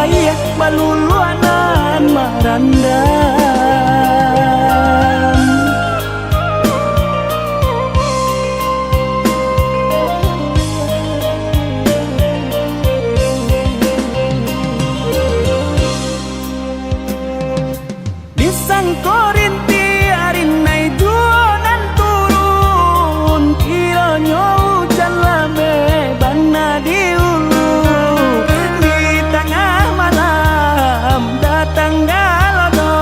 ayah baluluanan marandam. Disangkorinti arinai juanan turun kiranya hujan lame bana di hulu di tengah malam datang galodo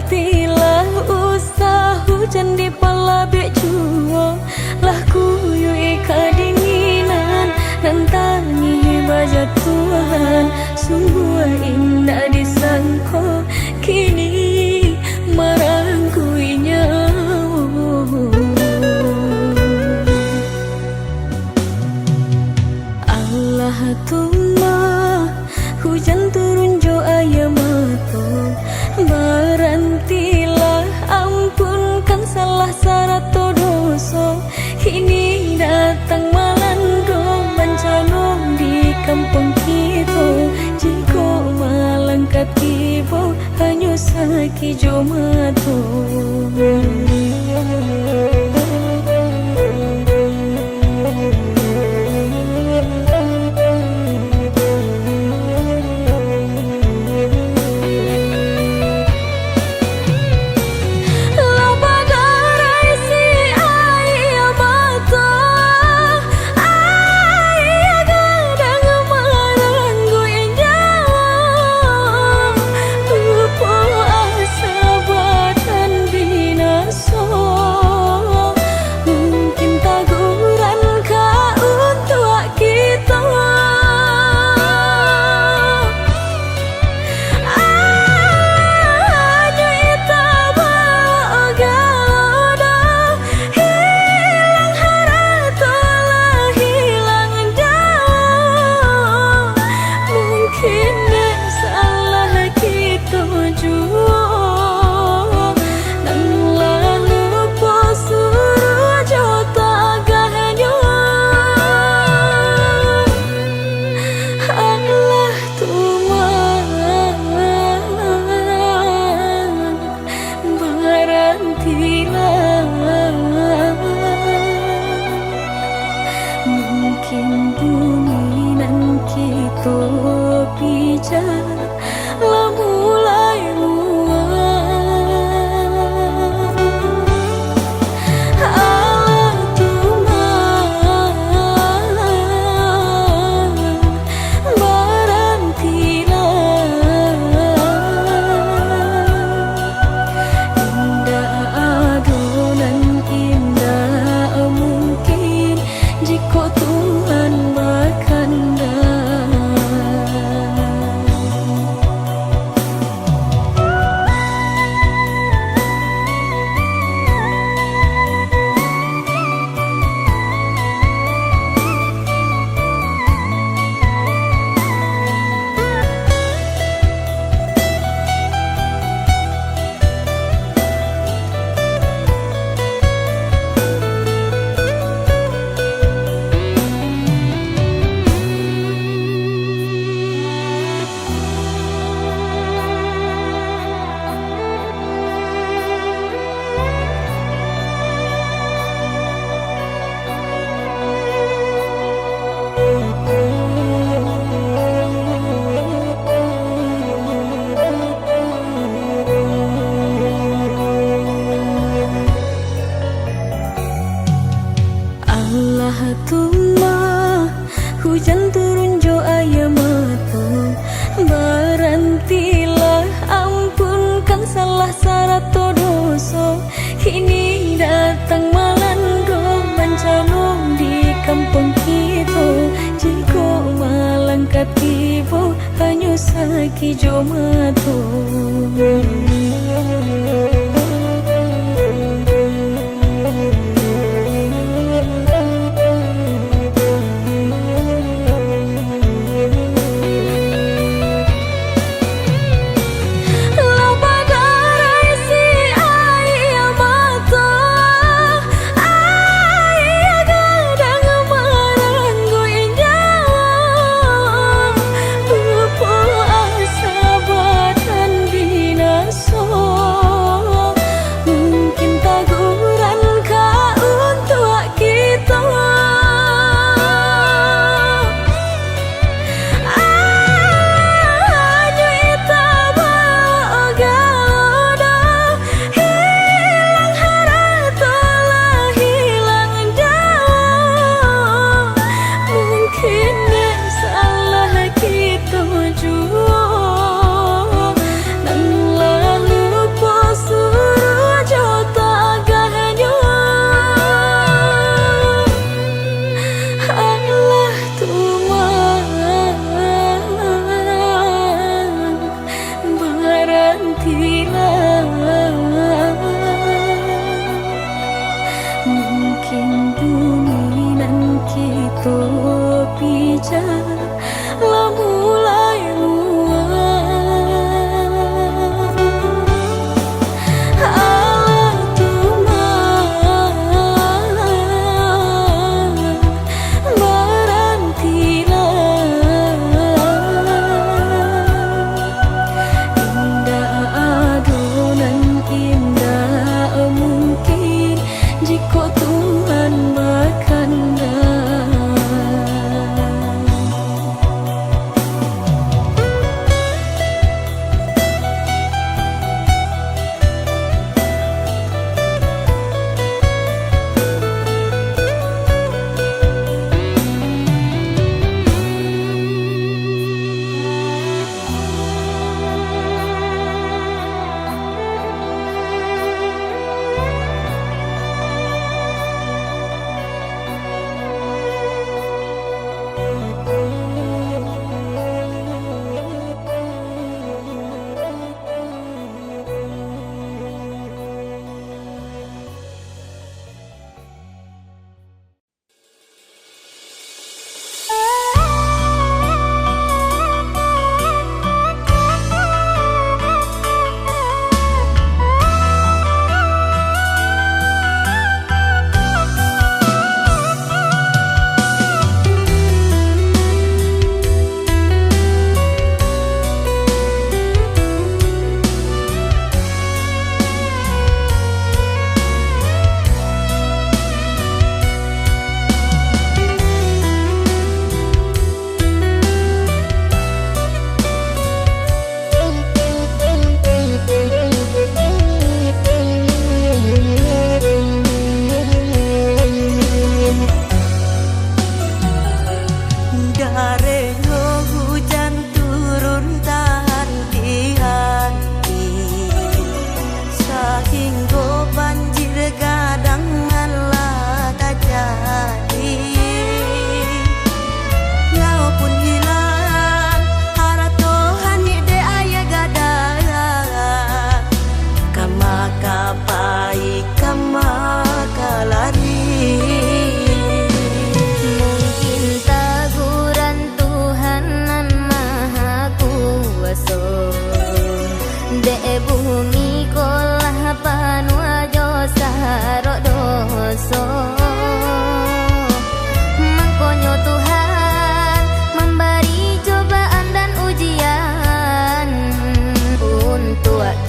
Barantilah usah hujan di palabek jua, lah kuyu kedinginan nantangi bajatuan. Sungguh indah disangko kini marangkuinya. Allah tuma hujan turun jo ayam mato, barantilah ampunkan salah sarato doso. Kini datang malando bencana di kampung kita, jika malangkat ibu hanya sakijo mato. Mungkin bumi nan kita pijak lah mulai muak. Allah Tuhan barantilah indah adonan indah mungkin jika Tuhan berkehendak. Allah tuma hujan turun jo ayam mato, barantilah ampunkan salah sarato doso. Kini datang malando bencana di kampung kita, jika malangkat ibu hanya sakijo mato. Oh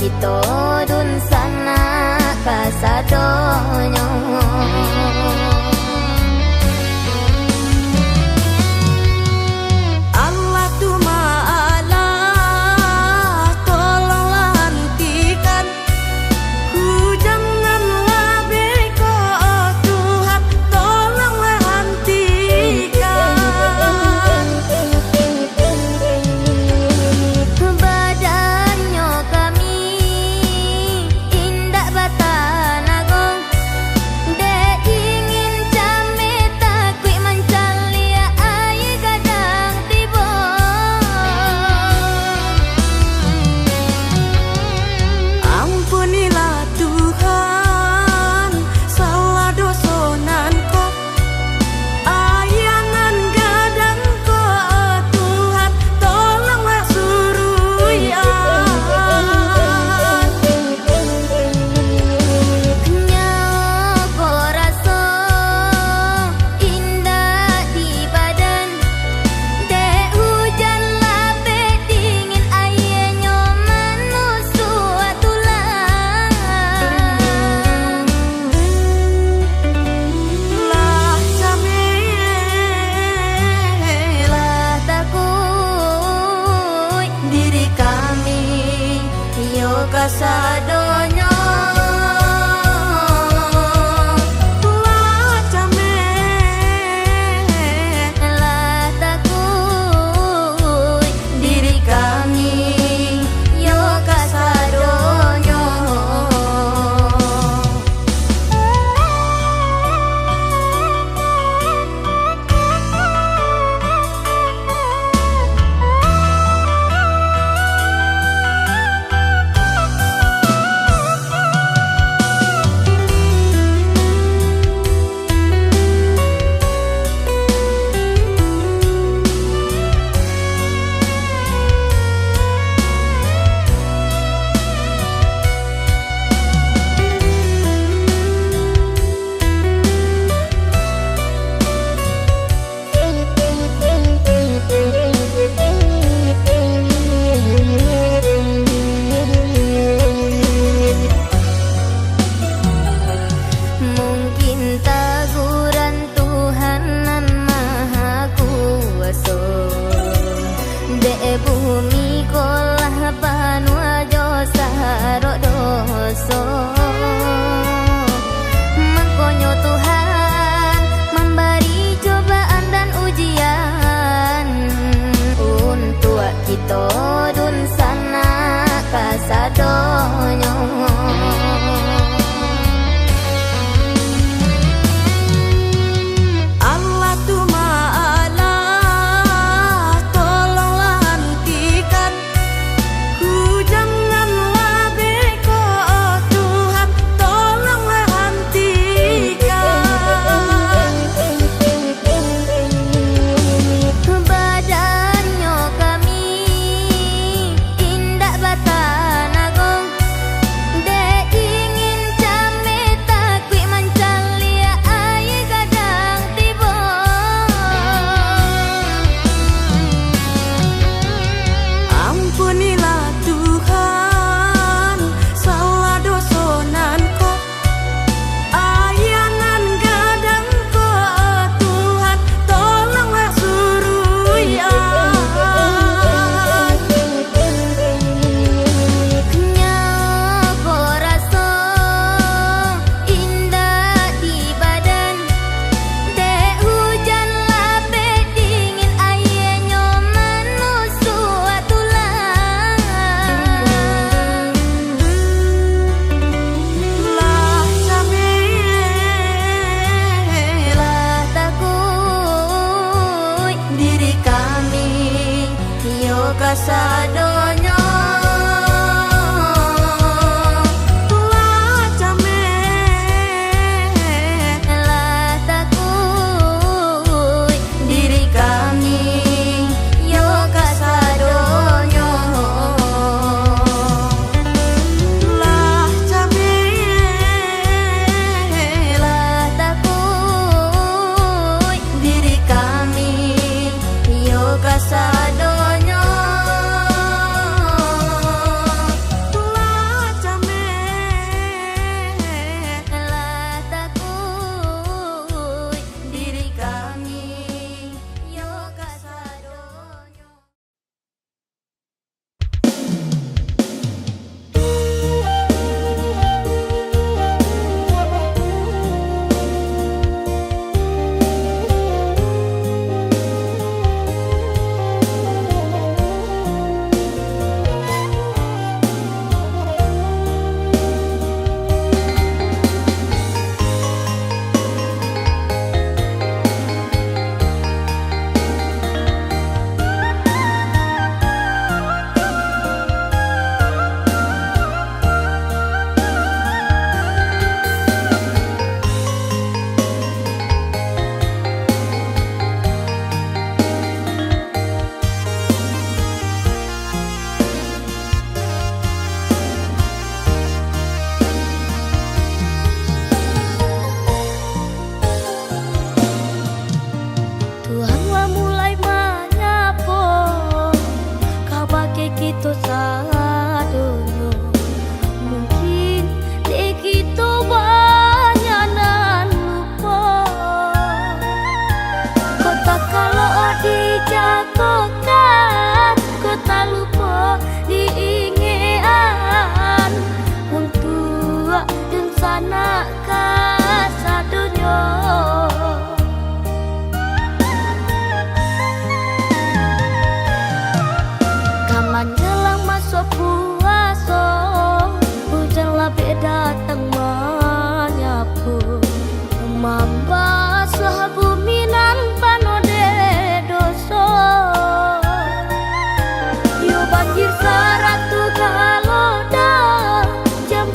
kita dun sana kasadonyo. Allah tu Maha, tolonglah hentikan ku, janganlah beko Tuhan, tolonglah hentikan. Badannya kami indak batanago,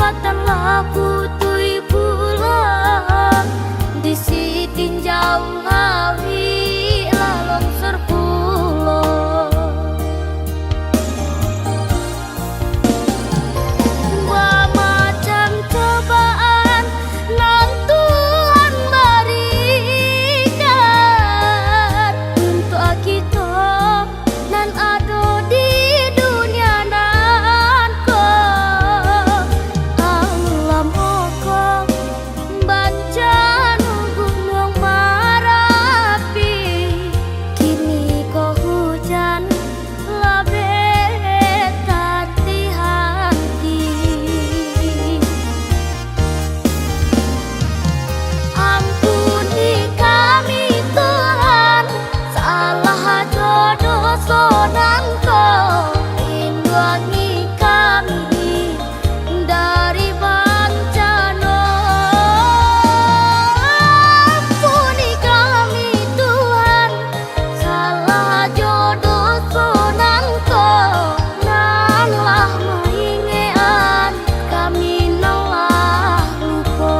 jembatanlah putui bulan di sitinjau ngawi lalong serpulo. Dua macam cobaan nan Tuhan berikan untuk kita nan ada di dunia nan ko alam oko bancan gunung Marapi kini ko hujan labet hati hati. Ampuni kami Tuhan salah jodoh sonan ko lindungi kami dari bencana. Ampuni kami Tuhan salah jodoh sonan ko nalah mengingean kami nalah lupa.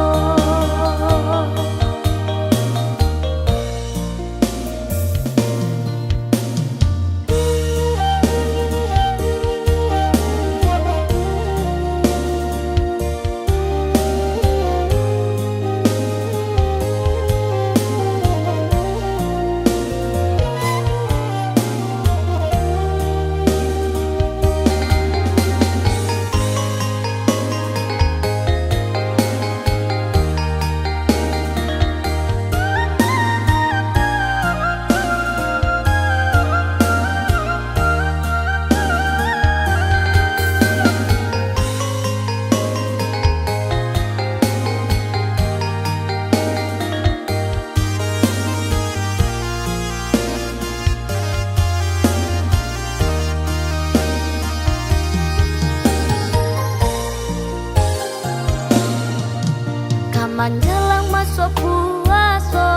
Kaman jelang masuk puasa,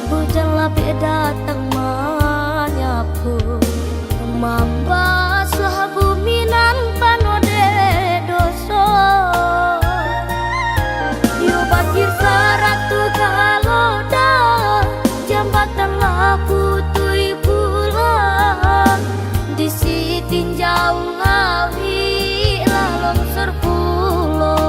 hujan lapik datang menyapu, membasuh bumi nan panode dosa. Diobati seratu galoda, jembatanlah putui bulan di sitinjau ngawi lalong serpulo.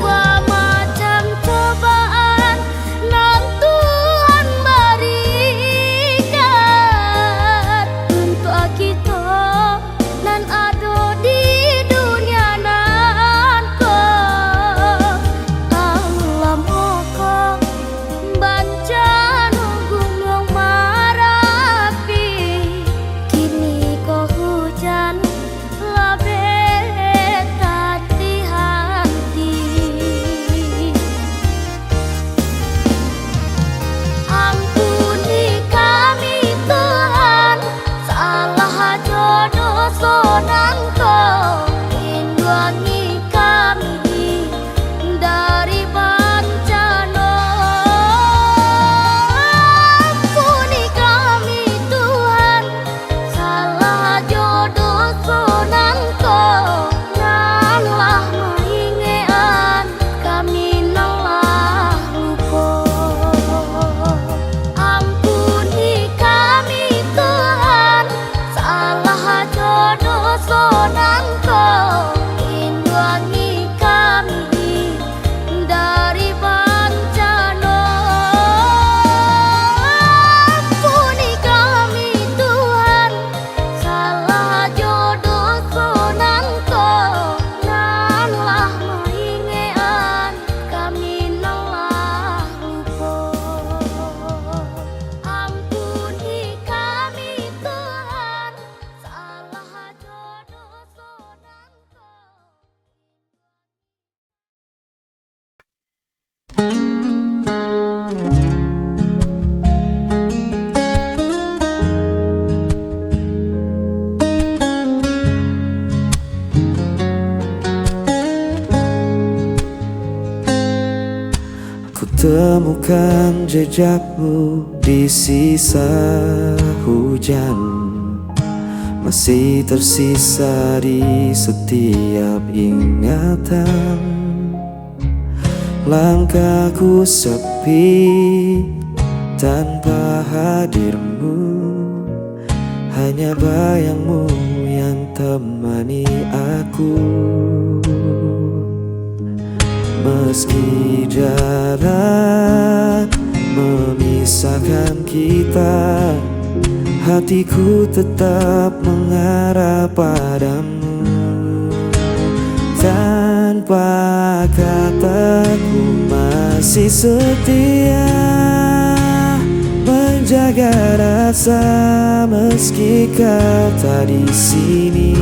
Dua macam cobaan nan Tuhan berikan untuk kita nan ada di dunia nan ko alam oko bancan gunung Marapi kini ko hujan labet hati hati. Ampuni kami Tuhan salah jodoh sonan ko lindungi kami dari bencana. Ampuni kami Tuhan salah jodoh sonan ko nalah mengingean kami nalah lupa. Ampuni kami Tuhan salah jodoh sonan ko lindungi kami dari bencana. Ampuni kami Tuhan salah jodoh sonan ko nalah mengingean kami nalah lupa. Ampuni kami Tuhan salah jodoh sonan ko. Ku temukan jejakmu di sisa hujan, masih tersisa di setiap ingatan. Langkahku sepi tanpa hadirmu, hanya bayangmu yang temani aku. Meski jarak memisahkan kita, hatiku tetap mengarah padamu. Tanpa kataku masih setia menjaga rasa meski kau tak di sini.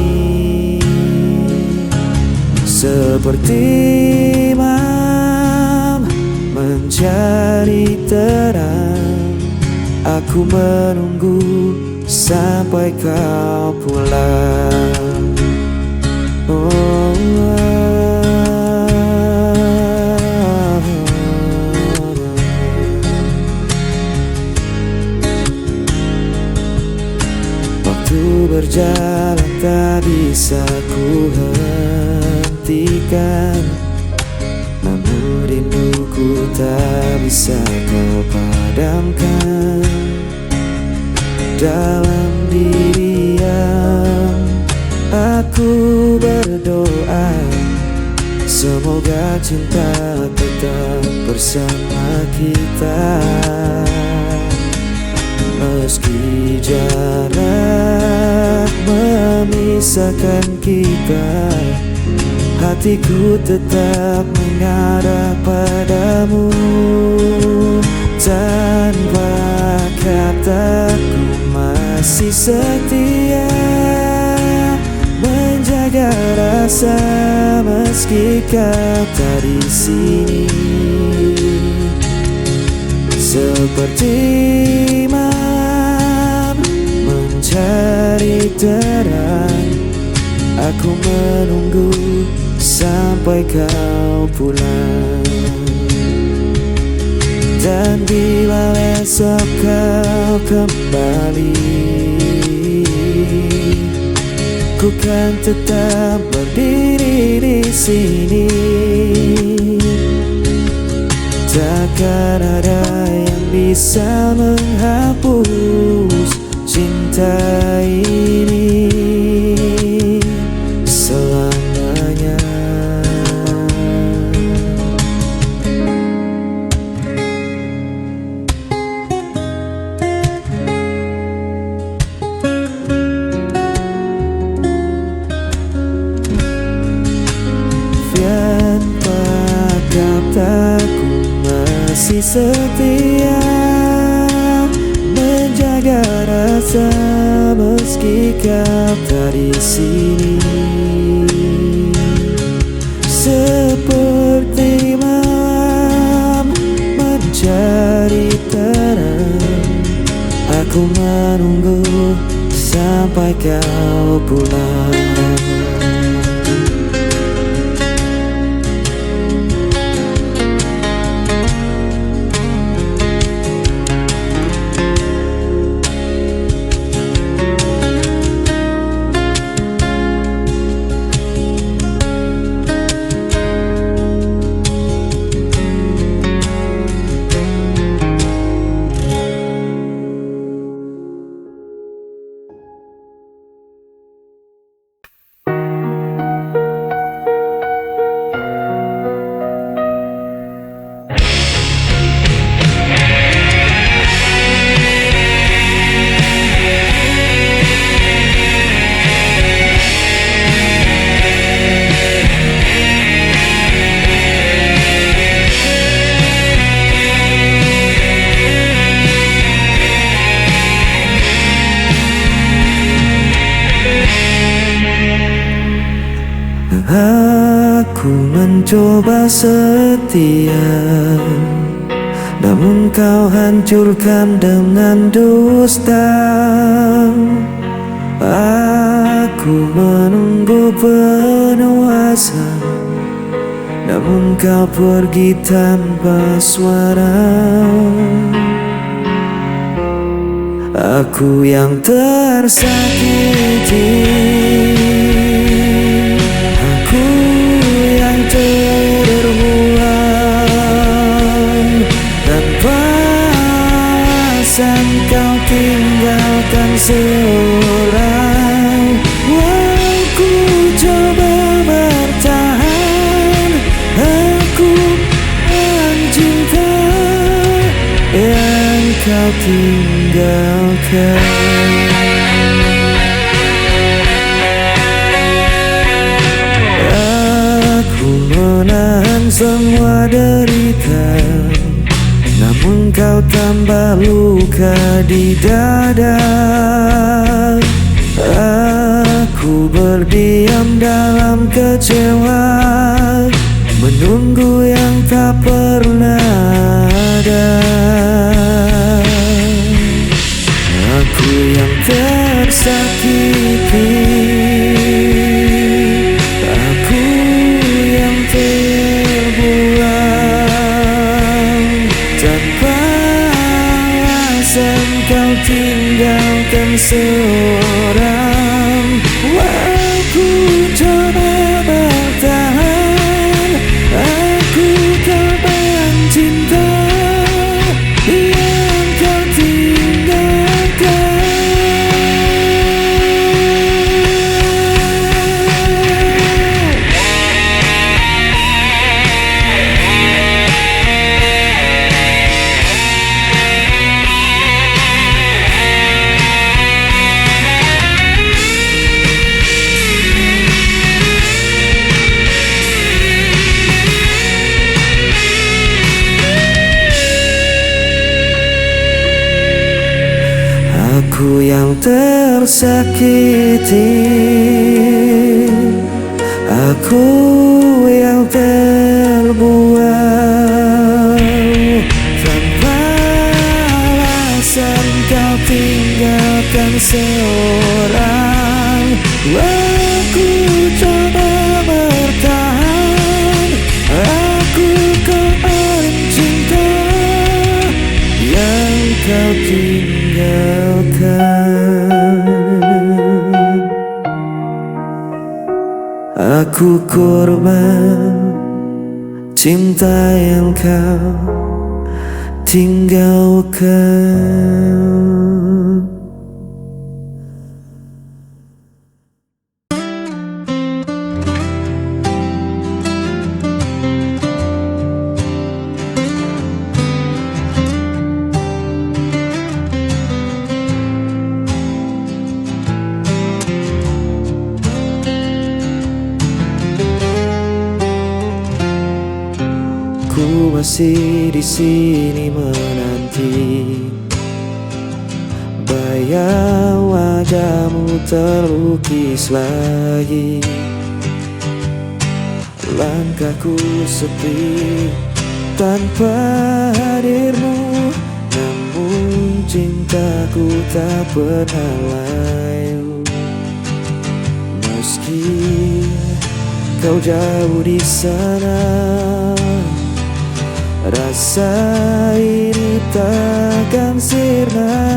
Seperti imam mencari terang, aku menunggu sampai kau pulang. Waktu berjalan tak bisa ku hentikan, namun rinduku tak bisa kau padamkan. Dalam diam aku berdoa, semoga cinta tetap bersama kita. Meski jarak memisahkan kita, hatiku tetap mengarah padamu. Tanpa kataku masih setia menjaga rasa meski kau tak di sini. Seperti imam mencari terang, aku menunggu sampai kau pulang. Dan bila esok kau kembali, ku kan tetap berdiri di sini. Takkan ada yang bisa menghapus cinta ini selamanya. Tanpa kataku masih setia menjaga rasa meski kau tak di sini. Seperti malam mencari terang, aku menunggu sampai kau pulang. Aku mencoba setia, namun kau hancurkan dengan dusta. Aku menunggu penuh asa, namun kau pergi tanpa suara. Aku yang tersakiti, aku yang terbuang. Tanpa alasan kau tinggalkan seorang. Aku coba bertahan, aku mencinta yang kau tinggalkan. Aku menahan semua derita, namun kau tambah luka di dada. Aku berdiam dalam kecewa, menunggu yang tak pernah ada. Aku yang tersakiti, aku yang terbuang. Tanpa alasan kau tinggalkan seorang. Aku coba bertahan, aku coba cinta yang kau tinggalkan. Aku yang tersakiti, aku yang terbuang. Tanpa alasan kau tinggalkan seorang. Aku coba bertahan, aku kembali cinta yang kau tinggalkan. Aku korban cinta yang kau tinggalkan. Ku masih di sini menanti, bayang wajahmu terlukis lagi. Langkahku sepi tanpa hadirmu, namun cintaku tak pernah layu. Meski kau jauh di sana, rasa ini takkan sirna.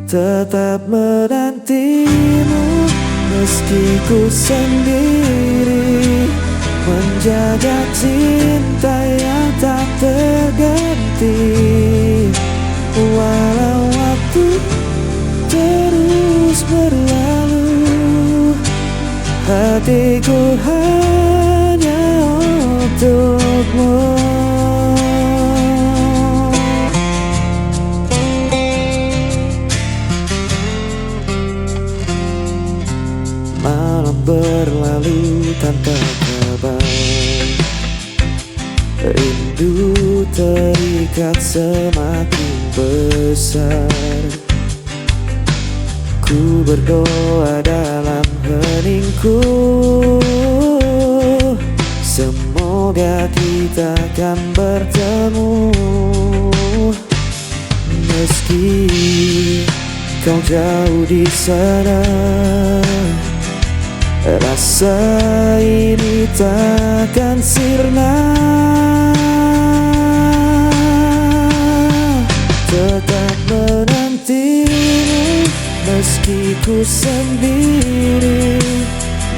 Tetap menantimu meski ku sendiri, menjaga cinta yang tak terganti. Walau waktu terus berlalu, hatiku hanya untukmu. Malam berlalu tanpa kabar, rindu terikat semakin besar. Ku berdoa dalam heningku, semoga kita akan bertemu. Meski kau jauh di sana, rasa ini takkan sirna. tetap menantimu meski ku sendiri,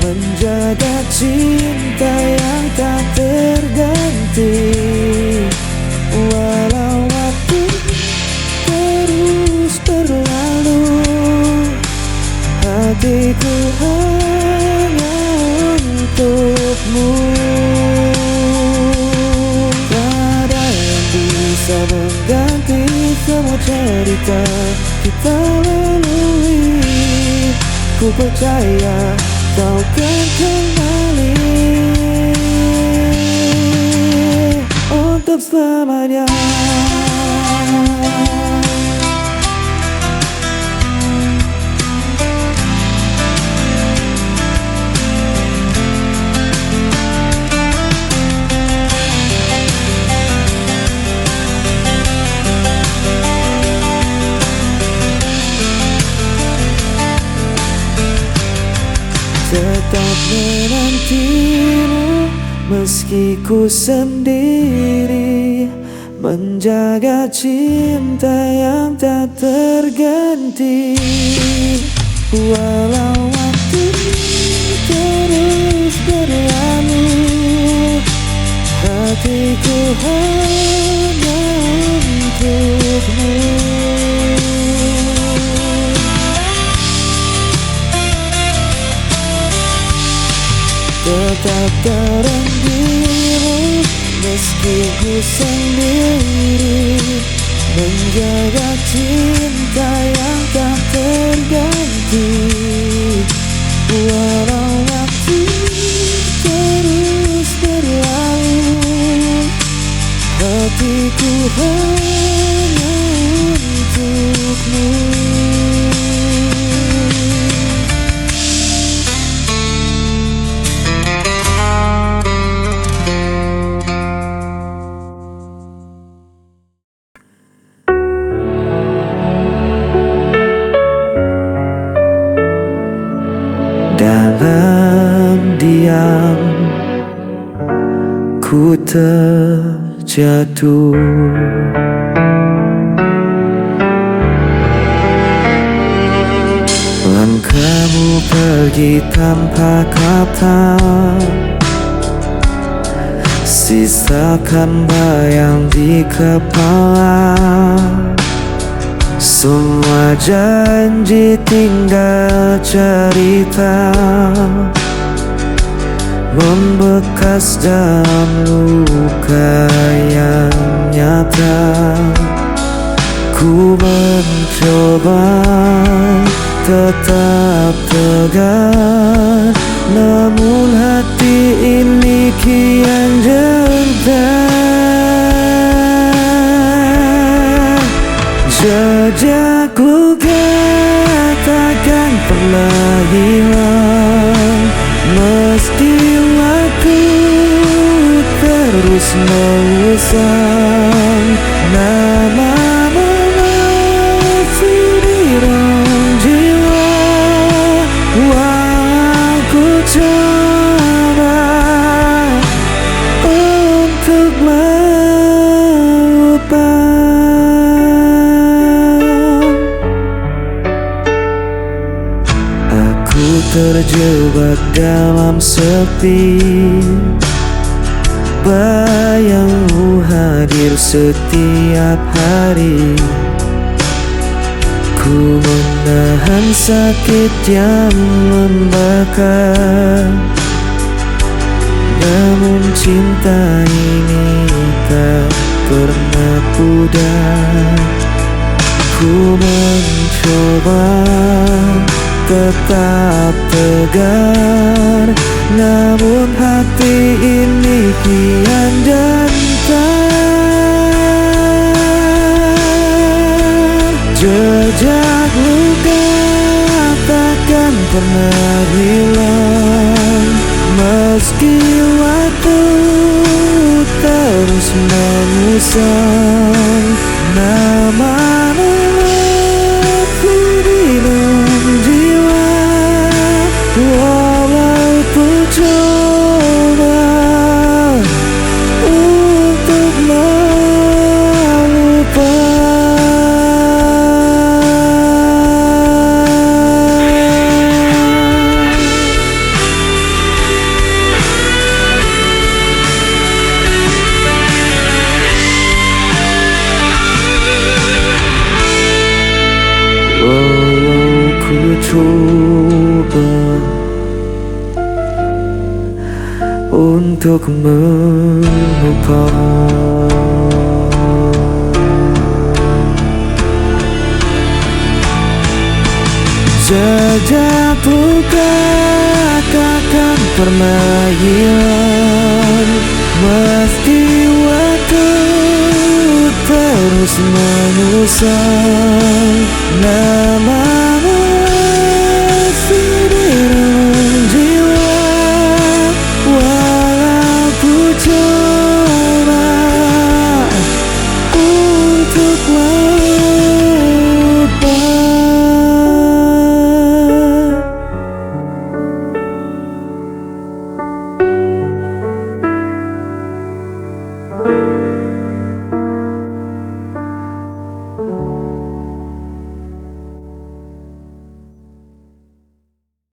menjaga cinta yang tak terganti. Walau waktu terus berlalu, hatiku hanya untukmu. Tak ada yang bisa mengganti semua cerita kita lalui. Ku percaya kau kan kembali untuk selamanya. Tetap menantimu meski ku sendiri, menjaga cinta yang tak terganti. Walau waktu terus berlalu, hatiku hanya untukmu. Tetap terenggiru meski ku sendiri, menjaga cinta yang tak terganti. Walau waktu terus berlalu, hatiku hanya untukmu. Dalam diam ku terjatuh, langkahmu pergi tanpa kata, sisakan bayang di kepala. Semua janji tinggal cerita, membekas dalam luka yang nyata. Ku mencoba tetap tegar, namun hati ini kian jengkel. Jejak luka takkan pernah hilang, meski waktu terus mengusang. Namamu masih di dalam jiwa, walau ku coba untuk melupakan. Terjebak dalam sepi, bayangmu hadir setiap hari. Ku menahan sakit yang membakar, namun cinta ini tak pernah pudar. Ku mencoba tetap tegar, namun hati ini kian gentar. Jejak luka takkan pernah hilang, meski waktu terus mengusang. Namamu masih di dalam jiwa, walau ku coba untuk melupakan. coba untuk melupakan. Jejak takkan pernah hilang, meski waktu terus mengusang nama